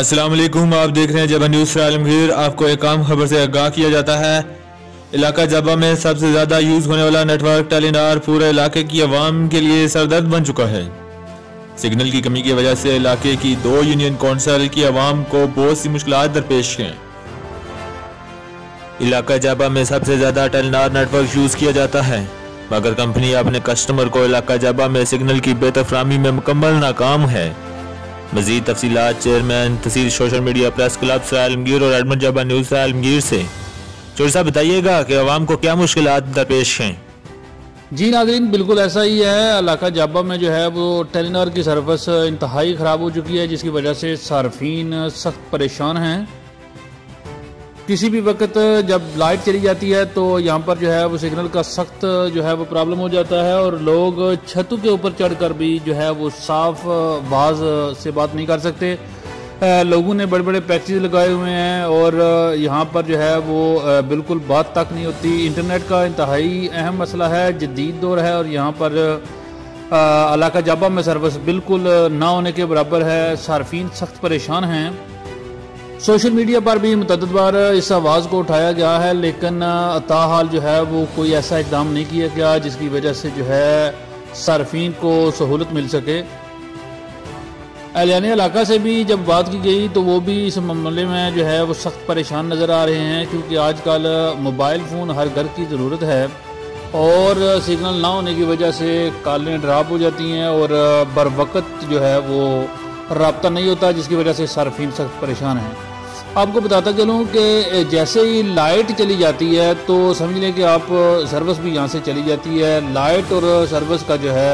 अस्सलाम वालेकुम, आप देख रहे हैं जबा न्यूज़ से आलमगीर। आपको एक आम खबर से आगाह किया जाता है। इलाका जबा में सबसे ज़्यादा यूज़ होने वाला नेटवर्क टेलीनार पूरे इलाके की आवाम के लिए सरदर्द बन चुका है। सिग्नल की कमी की वजह से इलाके की 2 यूनियन कौंसिल की आवाम को बहुत सी मुश्किलात दरपेश हैं। इलाका जबा में सबसे ज़्यादा टेलीनार नेटवर्क यूज़ किया जाता है, मगर कंपनी अपने कस्टमर को इलाका जबा में सिग्नल की बेहतर फराहमी में मुकम्मल नाकाम है। मज़ीद तफसीलात चेयरमैन तहसील सोशल मीडिया प्रेस क्लब से आलमगीर और एडमंड जबा न्यूज़ से आलमगीर से। चौधरी साहब बताइएगा कि आवाम को क्या मुश्किलात दरपेश हैं। जी नाज़रीन, बिल्कुल ऐसा ही है। इलाका जाबा में जो है वो टेलीनार की सर्विस इंतहाई ख़राब हो चुकी है, जिसकी वजह से सार्फिन सख्त परेशान हैं। किसी भी वक्त जब लाइट चली जाती है तो यहाँ पर जो है वो सिग्नल का सख्त जो है वो प्रॉब्लम हो जाता है और लोग छतों के ऊपर चढ़कर भी जो है वो साफ आवाज़ से बात नहीं कर सकते। लोगों ने बड़े बड़े पैकेज लगाए हुए हैं और यहाँ पर जो है वो बिल्कुल बात तक नहीं होती। इंटरनेट का इंतहाई अहम मसला है, जदीद दौर है और यहाँ पर इलाका जाबा में सर्विस बिल्कुल ना होने के बराबर है। सार्फिन सख्त परेशान हैं। सोशल मीडिया पर भी मुतअद्दिद बार इस आवाज़ को उठाया गया है, लेकिन ताहाल जो है वो कोई ऐसा इक़दाम नहीं किया गया जिसकी वजह से जो है सार्फिन को सहूलत मिल सके। एहलियाने इलाका से भी जब बात की गई तो वो भी इस मामले में जो है वो सख्त परेशान नज़र आ रहे हैं, क्योंकि आजकल मोबाइल फ़ोन हर घर की ज़रूरत है और सिग्नल ना होने की वजह से कॉलें ड्रॉप हो जाती हैं और बर वक्त जो है वो रब्ता नहीं होता, जिसकी वजह से सार्फिन सख्त परेशान हैं। आपको बताता चलूँ कि जैसे ही लाइट चली जाती है तो समझ लें कि आप सर्विस भी यहाँ से चली जाती है। लाइट और सर्विस का जो है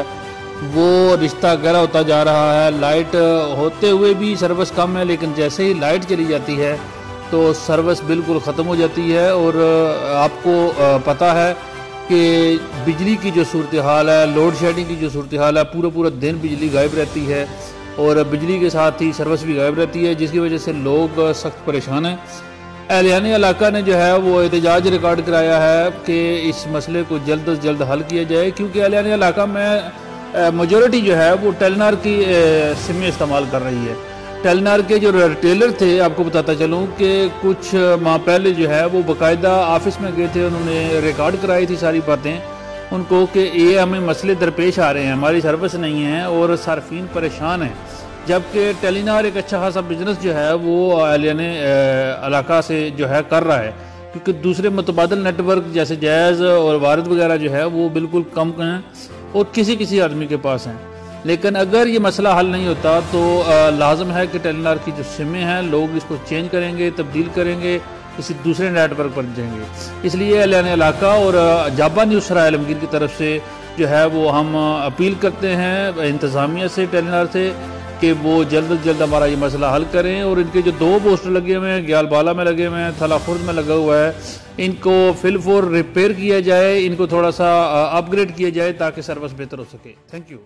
वो रिश्ता गहरा होता जा रहा है। लाइट होते हुए भी सर्विस कम है, लेकिन जैसे ही लाइट चली जाती है तो सर्विस बिल्कुल ख़त्म हो जाती है। और आपको पता है कि बिजली की जो सूरत हाल है, लोड शेडिंग की जो सूरत हाल है, पूरा दिन बिजली गायब रहती है और बिजली के साथ ही सर्विस भी गायब रहती है, जिसकी वजह से लोग सख्त परेशान हैं। एहलियाने इलाका ने जो है वो एहतजाज रिकॉर्ड कराया है कि इस मसले को जल्द से जल्द हल किया जाए, क्योंकि एहलियाने इलाका में मेजॉरिटी जो है वो टेलीनार की सिम इस्तेमाल कर रही है। टेलीनार के जो रिटेलर थे, आपको बताता चलूँ कि कुछ माह पहले जो है वो बाकायदा ऑफिस में गए थे, उन्होंने रिकॉर्ड कराई थी सारी बातें उनको कि ये हमें मसले दरपेश आ रहे हैं, हमारी सर्विस नहीं है और सार्फिन परेशान हैं। जबकि टेलीनार एक अच्छा खासा बिजनेस जो है वो एहलियाने इलाका से जो है कर रहा है, क्योंकि दूसरे मुतबादल नेटवर्क जैसे जैज़ और वारिद वगैरह जो है वो बिल्कुल कम हैं और किसी आदमी के पास हैं। लेकिन अगर ये मसला हल नहीं होता तो लाजम है कि टेलीनार की जो सिमें हैं लोग इसको चेंज करेंगे, तब्दील करेंगे, किसी दूसरे नेटवर्क पर जाएंगे। इसलिए एहलियाने इलाका और जाबा न्यूज़ सराय आलमगीर की तरफ से जो है वो हम अपील करते हैं इंतज़ामिया से, टेलीनार से, कि वो जल्द से जल्द हमारा ये मसला हल करें। और इनके जो 2 पोस्टर लगे हुए हैं, ग्यालबाला में लगे हुए हैं, थला खुर्द में लगा हुआ है, इनको फिल फॉर रिपेयर किया जाए, इनको थोड़ा सा अपग्रेड किया जाए ताकि सर्विस बेहतर हो सके। Thank you.